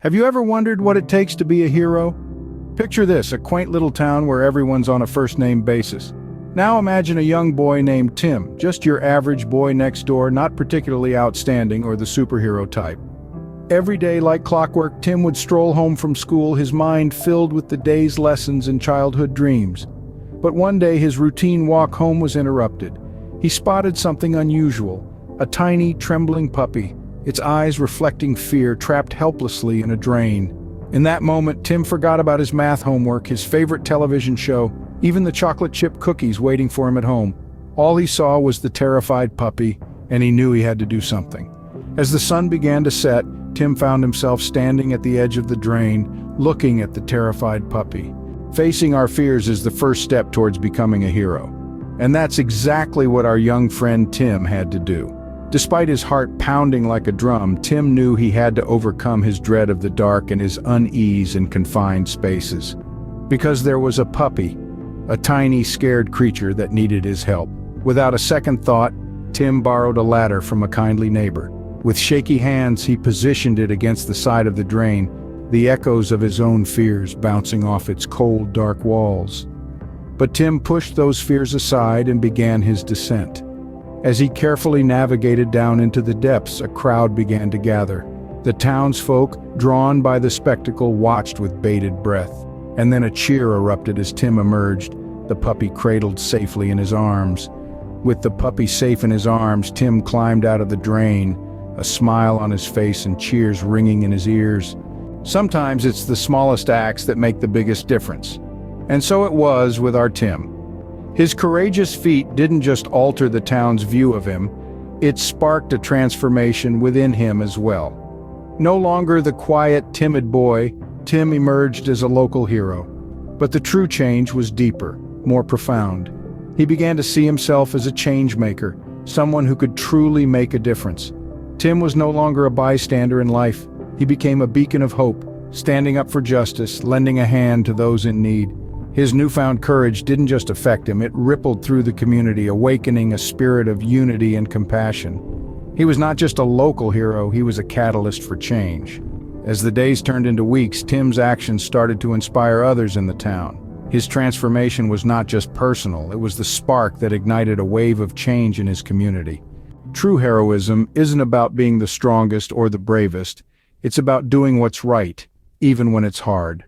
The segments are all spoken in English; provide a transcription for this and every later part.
Have you ever wondered what it takes to be a hero? Picture this, a quaint little town where everyone's on a first-name basis. Now imagine a young boy named Tim, just your average boy next door, not particularly outstanding or the superhero type. Every day, like clockwork, Tim would stroll home from school, his mind filled with the day's lessons and childhood dreams. But one day, his routine walk home was interrupted. He spotted something unusual, a tiny, trembling puppy, its eyes reflecting fear, trapped helplessly in a drain. In that moment, Tim forgot about his math homework, his favorite television show, even the chocolate chip cookies waiting for him at home. All he saw was the terrified puppy, and he knew he had to do something. As the sun began to set, Tim found himself standing at the edge of the drain, looking at the terrified puppy. Facing our fears is the first step towards becoming a hero. And that's exactly what our young friend Tim had to do. Despite his heart pounding like a drum, Tim knew he had to overcome his dread of the dark and his unease in confined spaces. Because there was a puppy, a tiny, scared creature that needed his help. Without a second thought, Tim borrowed a ladder from a kindly neighbor. With shaky hands, he positioned it against the side of the drain, the echoes of his own fears bouncing off its cold, dark walls. But Tim pushed those fears aside and began his descent. As he carefully navigated down into the depths, a crowd began to gather. The townsfolk, drawn by the spectacle, watched with bated breath. And then a cheer erupted as Tim emerged, the puppy cradled safely in his arms. With the puppy safe in his arms, Tim climbed out of the drain, a smile on his face and cheers ringing in his ears. Sometimes it's the smallest acts that make the biggest difference. And so it was with our Tim. His courageous feat didn't just alter the town's view of him, it sparked a transformation within him as well. No longer the quiet, timid boy, Tim emerged as a local hero. But the true change was deeper, more profound. He began to see himself as a change maker, someone who could truly make a difference. Tim was no longer a bystander in life. He became a beacon of hope, standing up for justice, lending a hand to those in need. His newfound courage didn't just affect him, it rippled through the community, awakening a spirit of unity and compassion. He was not just a local hero, he was a catalyst for change. As the days turned into weeks, Tim's actions started to inspire others in the town. His transformation was not just personal, it was the spark that ignited a wave of change in his community. True heroism isn't about being the strongest or the bravest, it's about doing what's right, even when it's hard.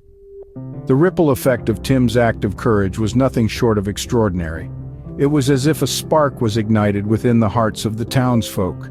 The ripple effect of Tim's act of courage was nothing short of extraordinary. It was as if a spark was ignited within the hearts of the townsfolk.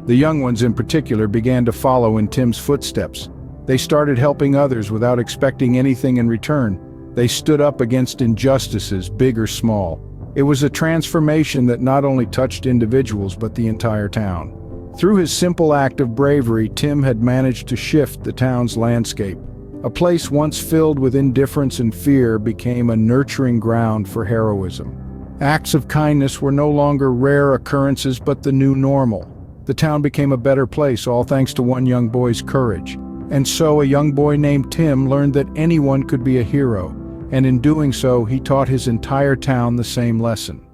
The young ones in particular began to follow in Tim's footsteps. They started helping others without expecting anything in return. They stood up against injustices, big or small. It was a transformation that not only touched individuals but the entire town. Through his simple act of bravery, Tim had managed to shift the town's landscape. A place once filled with indifference and fear became a nurturing ground for heroism. Acts of kindness were no longer rare occurrences but the new normal. The town became a better place, all thanks to one young boy's courage. And so a young boy named Tim learned that anyone could be a hero, and in doing so, he taught his entire town the same lesson.